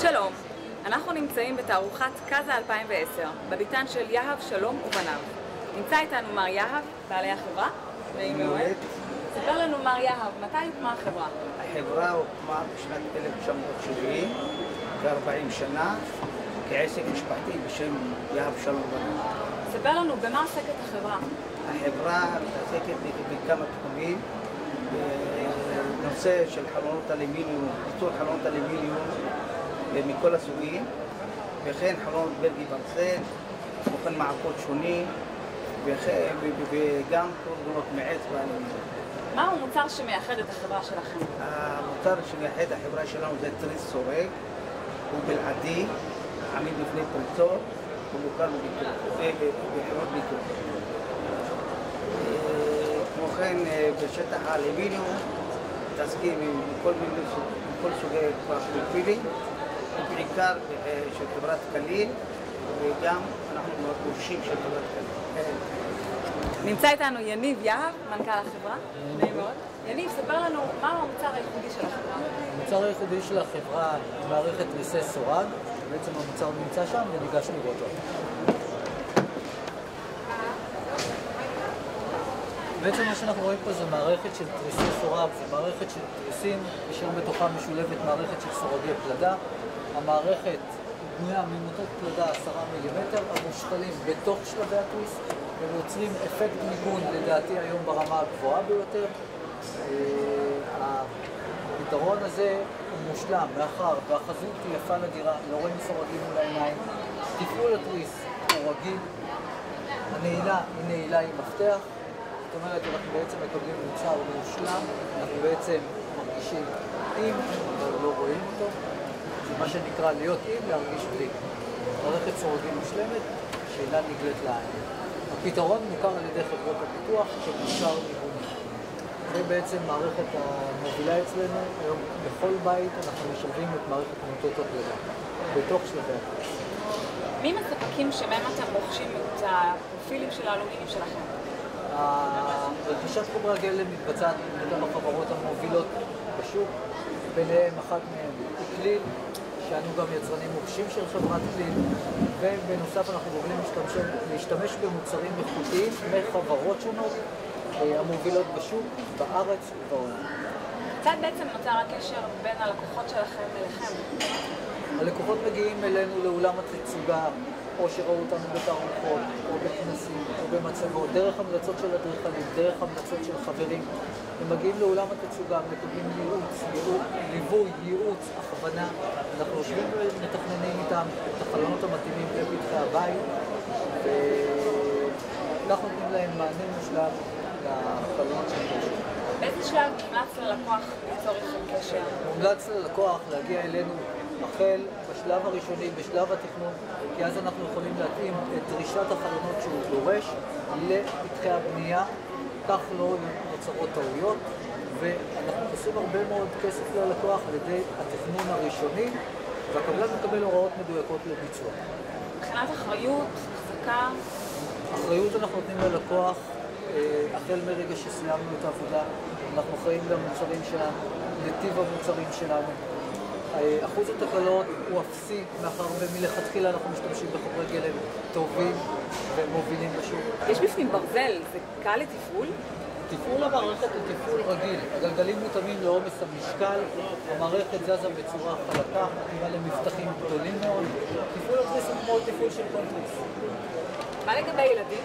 שלום, אנחנו נמצאים בתערוכת קאזה 2010, בביתן של יהב, שלום ובניו. נמצא איתנו מר יהב, בעלי החברה. נעים מאוד. ספר לנו מר יהב, מתי הוקמה החברה? החברה הוקמה בשנת 1970, כ-40 שנה, כעסק משפחתי בשם יהב, שלום ובניו. ספר לנו, במה עוסקת החברה? החברה מתעסקת בכמה תחומים, בנושא של חלונות אלומיניום, ייצור חלונות אלומיניום מכל הסוגים, וכן חלונות בלגי ברזל, וכן מעקות שונים, וגם קורבנות מעץ ואלומיניום. מהו המוצר שמייחד את החברה שלכם? המוצר שמייחד את החברה שלנו זה תריס סורג, הוא בלעדי, עמיד בפני פריצות, הוא מוכר בחברות ביטוח. כמו כן, בשטח האלומיניום מתעסקים עם כל סוגי פרופילים, בעיקר של חברת קליל, וגם אנחנו מורשים של חברת קליל. נמצא איתנו יניב יהב, מנכ"ל החברה. נעים מאוד. יניב, ספר לנו מהו המוצר הייחודי של החברה. המוצר הייחודי של החברה היא מערכת תריסי סורג, בעצם המוצר נמצא שם וניגש לראות אותו. בעצם מה שאנחנו רואים פה זה מערכת של תריסי סורג, זה מערכת של תריסים, אשר בתוכה משולבת מערכת של סורגי פלדה. המערכת בנויה ממוטות פלדה 10 מילימטר, המושתלים בתוך שלבי התריס, ויוצרים אפקט מיגון לדעתי היום ברמה הגבוהה ביותר. הפתרון הזה הוא מושלם, מאחר והחזות היא יפה לדירה, לא רואים סורגים מול העיניים, תפעול התריס הוא רגיל, הנעילה היא נעילה עם מפתח, זאת אומרת, אנחנו בעצם מקבלים מוצר מושלם, אנחנו בעצם מרגישים עם, אבל לא רואים אותו. זה מה שנקרא להיות עם, להרגיש בלי. מערכת סורגים מושלמת שאינה נגלית לעין. הפתרון מוכר על ידי חברות הפיתוח שמוצר מיגוני. זה בעצם מערכת המובילה אצלנו. היום בכל בית אנחנו משלבים את מערכת מוטות הפלדה, בתוך שלבי התריס. מי מספקים שמהם אתם רוכשים את הפרופילים של האלומיניום שלכם? רכישת חומרי הגלם מתבצעת בכמה החברות המובילות בשוק, ביניהם אחת מהן היא כליל, שאנו גם יצרנים מורשים של חברת כליל, ובנוסף אנחנו גובלים להשתמש במוצרים איכותיים מחברות שונות המובילות בשוק בארץ ובעולם. כיצד בעצם נוצר הקשר בין הלקוחות שלכם אליכם? הלקוחות מגיעים אלינו לאולם התצוגה, או שראו אותנו בתערוכות, או בכנסים, או במצגות, דרך המלצות של אדריכלים, דרך המלצות של חברים. הם מגיעים לאולם התצוגה, מקבלים ליווי, ייעוץ, הכוונה. אנחנו יושבים ומתכננים איתם את החלונות המתאימים לפתחי הבית, ואנחנו נותנים להם מענה מושלם לחלונות של קשר. באיזה שלב מומלץ ללקוח ליצור איתכם קשר? מומלץ ללקוח להגיע אלינו החל בשלב הראשוני, בשלב התכנון, כי אז אנחנו יכולים להתאים את דרישת החלונות שהוא דורש לפתחי הבנייה, כך לא נוצרות טעויות, ואנחנו עושים הרבה מאוד כסף ללקוח על ידי התכנון הראשוני, והקבלן מקבל הוראות מדויקות לביצוע. מבחינת אחריות, החזקה? אחריות אנחנו נותנים ללקוח החל מרגע שסיימנו את העבודה. אנחנו אחראים למוצרים שלנו, לטיב המוצרים שלנו. אחוז התקלות הוא אפסי, מאחר ומלכתחילה אנחנו משתמשים בחומרי גלם טובים ומובילים בשוק. יש בפנים ברזל, זה קל לתפעול? תפעול המערכת הוא תפעול רגיל. הגלגלים מותאמים לעומס המשקל, המערכת זזה בצורה חלקה, מתאימה למבטחים גדולים מאוד. תפעול התריס הוא כמו תפעול של כל תריס. מה לגבי ילדים?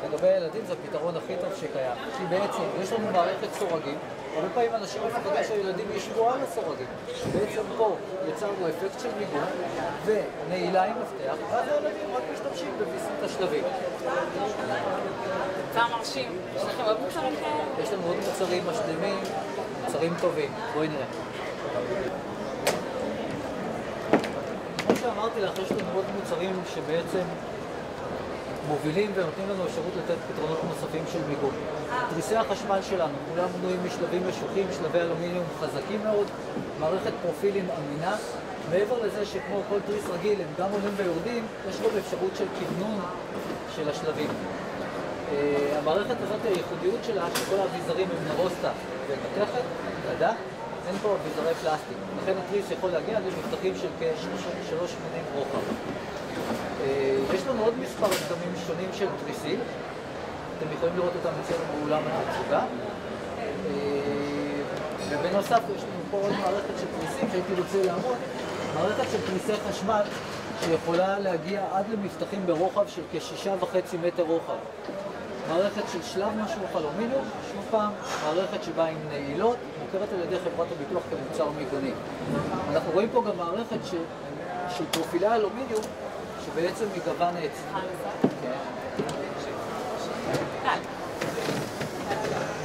לגבי ילדים זה הפתרון הכי טוב שקיים, כי בעצם יש לנו מערכת סורגים, הרבה פעמים אנשים מפחדים שהילדים ישבו על הסורגים. בעצם פה יצרנו אפקט של מיגון ונעילה עם מפתח, ואז הילדים רק משתמשים בוויסות השלבים. מוצר מרשים. יש לכם עוד מוצרים כאלה? יש לנו עוד מוצרים משלימים, מוצרים טובים. בואי נראה. כמו שאמרתי לך, יש לנו עוד מוצרים שבעצם מובילים ונותנים לנו אפשרות לתת פתרונות נוספים של מיגון. תריסי החשמל שלנו, כולם בנויים משלבים משוחים, שלבי אלומיניום חזקים מאוד, מערכת פרופילים אמינה. מעבר לזה שכמו כל תריס רגיל הם גם עולים ויורדים, יש גם אפשרות של כוונון של השלבים. המערכת הזאת, הייחודיות שלה, שכל האביזרים הם נרוסטה ומתכת, פלדה, אין פה אביזרי פלסטיק. לכן התריס יכול להגיע למפתחים של כ-3 מינים רוחב. יש לנו עוד מספר דגמים שונים של תריסים. אתם יכולים לראות אותם אצלנו באולם התצוגה. ובנוסף יש לנו פה עוד מערכת של תריסים שהייתי רוצה לעמוד. מערכת של תריסי חשמל שיכולה להגיע עד למפתחים ברוחב של כ6.5 מטר רוחב. מערכת של שלב משרוך אלומיניום, שוב פעם, מערכת שבאה עם נעילות, מוכרת על ידי חברת הביטוח כמוצר מיגוני. אנחנו רואים פה גם מערכת של פרופילי אלומיניום, שבעצם מגוון עץ.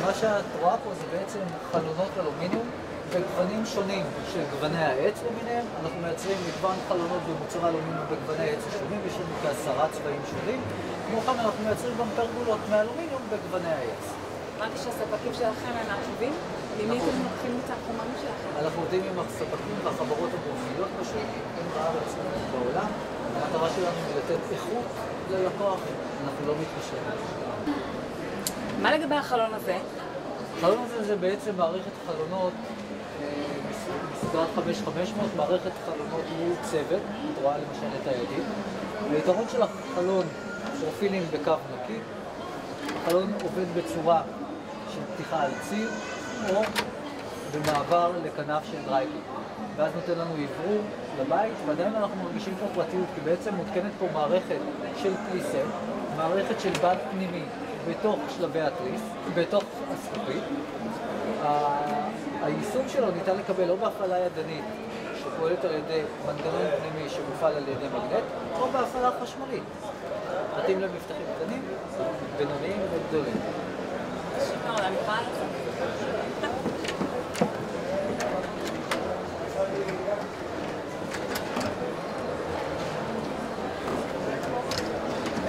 מה שאת רואה פה זה בעצם חלונות אלומיניום בגוונים שונים של גווני העץ למיניהם. אנחנו מייצרים מגוון חלונות במוצרי אלומיניום בגווני העץ השונים, יש לנו כ10 צבעים שונים. כמו כן אנחנו מייצרים גם פרגולות מאלומיניום בגווני העץ. אמרתי שהספקים שלכם הם עקובים? ממי אתם לוקחים את החומרים שלכם? אנחנו עובדים עם הספקים והחברות המובילות בשוק, עם בארץ ובעולם. המטרה שלנו היא לתת איכות ללקוח, אנחנו לא מתקשרים. מה לגבי החלון הזה? החלון הזה זה בעצם מערכת חלונות מסדרת 5500, מערכת חלונות מעוצבת, את רואה למשל את הידית. היתרון של החלון, פרופילים בקו נקי, החלון עובד בצורה של פתיחה על ציר או במעבר לכנף של דרייקים. ואז נותן לנו עברור לבית, ועדיין אנחנו מרגישים פה פרטיות, כי בעצם מותקנת פה מערכת של פליסט, מערכת של בד פנימי בתוך שלבי התריס, בתוך הזכוכית. היישום שלו ניתן לקבל או בהפעלה ידנית, שפועלת על ידי מנגנון פנימי שמופעל על ידי מגנט, או בהפעלה חשמלית. מתאים למפתחים קטנים, בינוניים וגדולים. שימור, אני יכולה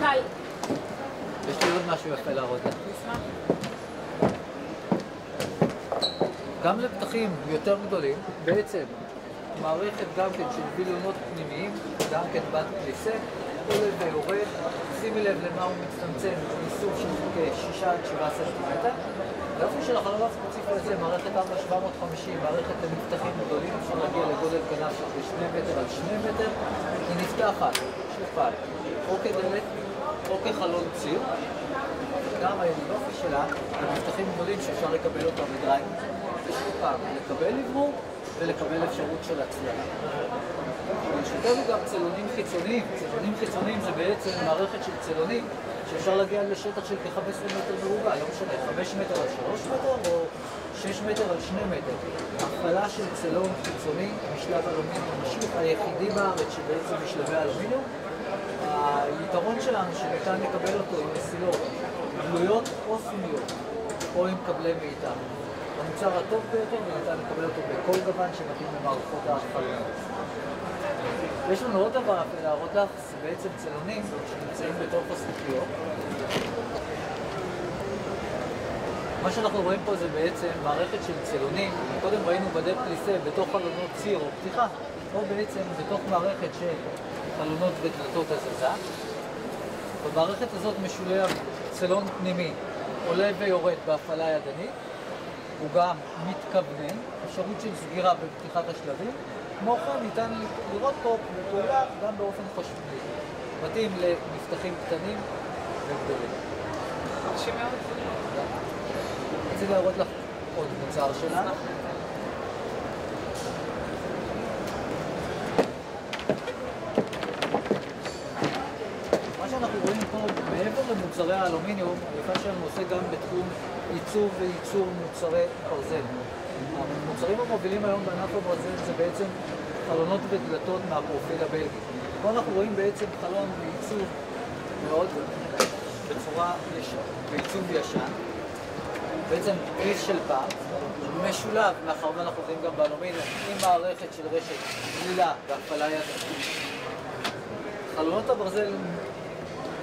קל. יש לי עוד משהו יפה להראות לך. נשמח. גם לפתחים יותר גדולים, בעצם מערכת גם כן של וילונות פנימיים, גם כן בד פליסט, עולה ויורד, שימי לב למה הוא מצטמצם, איסוף של כ6 עד 7 סנטימטר. באופן של החלון הספציפי הזה, מערכת 4750, מערכת למפתחים גדולים, אפשר להגיע לגודל כנף של 2 מטר על 2 מטר, היא נפתחת, שופעת, או כדלת או כחלון ציר. גם היופי שלה, המפתחים גדולים שאפשר לקבל אותם בדרייב, ושוב פעם, לקבל עברור ולקבל אפשרות של הצללה. ברשותנו גם צלונים חיצוניים. צלונים חיצוניים זה בעצם מערכת של צלונים שאפשר להגיע לשטח של כ-15 מטר מרובע, לא משנה, 5 מטר על 3 מטר או 6 מטר על 2 מטר. הפעלה של צלון חיצוני משלב אלומיניום משוך, היחידי בארץ שבעצם משלבי אלומיניום. היתרון שלנו שניתן לקבל אותו עם מסילות גלויות או סמיות או עם קבלי מאיתנו. המוצר הטוב ביותר וניתן לקבל אותו בכל גוון שמתאים למערכות ההחלונות. יש לנו עוד דבר להראות לך, זה בעצם צלונים שנמצאים בתוך הזכוכיות. מה שאנחנו רואים פה זה בעצם מערכת של צלונים. קודם ראינו בדי פליסט בתוך חלונות ציר או פתיחה, או בעצם בתוך מערכת של חלונות ודלתות הזזה. במערכת הזאת משולב צלון פנימי, עולה ויורד בהפעלה ידנית. הוא גם מתכוונן, אפשרות של סגירה בפתיחת השלבים. כמו כן ניתן לראות פה בפעולה גם באופן חשמלי. מתאים למפתחים קטנים וגדולים. מרשים מאוד. רציתי להראות לך עוד מוצר שלנו. מה שאנחנו רואים פה, מעבר למוצרי האלומיניום, היפה שלנו עושה גם בתחום עיצוב וייצור מוצרי ברזל. המוצרים המובילים היום בענף הברזל זה בעצם חלונות ודלתות מהפרופיל הבלגי. פה אנחנו רואים בעצם חלון בעיצוב מאוד בצורה בעיצוב ישן. בעצם פריס של פעם, משולב, מאחר ואנחנו עובדים גם באלומיניום, עם מערכת של רשת גלילה והפעלה ידנית. חלונות הברזל,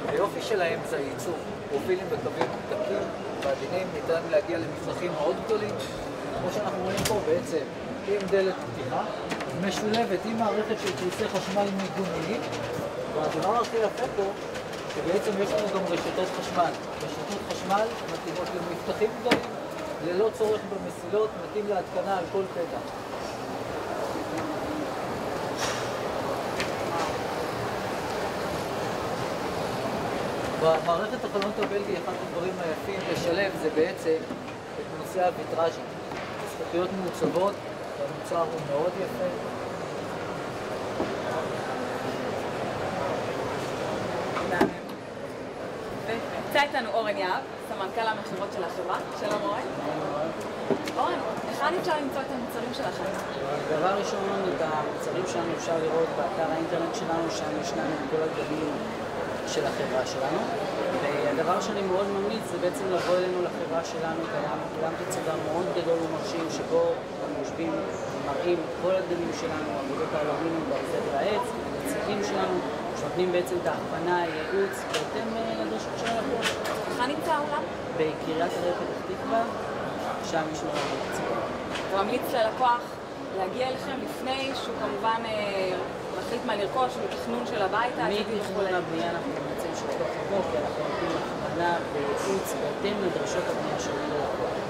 היופי שלהם זה הייצור. פרופילים בקווים דקים ועדינים, ניתן להגיע למפתחים מאוד גדולים. כמו שאנחנו רואים פה בעצם עם דלת פתיחה, משולבת עם מערכת של תריסי חשמל מיגוניים. והדבר הכי יפה פה, שבעצם יש לנו גם רשתות חשמל. רשתות חשמל מתאימות למפתחים גדולים ללא צורך במסילות, מתאים להתקנה על כל פתח. במערכת החלונות הבלגי, אחד הדברים היפים לשלב זה בעצם את נושא הוויטראז'ים. זכוכיות מעוצבות, והמוצר הוא מאוד יפה. נמצא איתנו אורן יהב, סמנכ"ל המכירות של החברה. שלום אורן. אורן, היכן אפשר למצוא את המוצרים שלכם? דבר ראשון, את המוצרים שלנו אפשר לראות באתר האינטרנט שלנו, שם ישנם את כל הגלים של החברה שלנו. והדבר שאני מאוד ממליץ זה בעצם לבוא אלינו לחברה שלנו, קיים אולם תצוגה מאוד גדול ומרשים שבו אנחנו יושבים ומראים את כל הגלים שלנו, עבודות האלומיניום ברזל והעץ, הנציגים שלנו, שנותנים בעצם את ההכוונה, הייעוץ, בהתאם לדרישות של הלקוח. היכן נמצא העולם? בקריית אריה פתח תקווה, שם יש לנו עבודת תצוגה. אתה ממליץ ללקוח להגיע אליכם לפני שהוא כמובן מחליט מה לרכוש, בתכנון של הבית. מתכנון הבנייה אנחנו ממליצים שלקוח יבוא, כי אנחנו נותנים הכוונה וייעוץ בהתאם לדרישות הבנייה של הלקוח.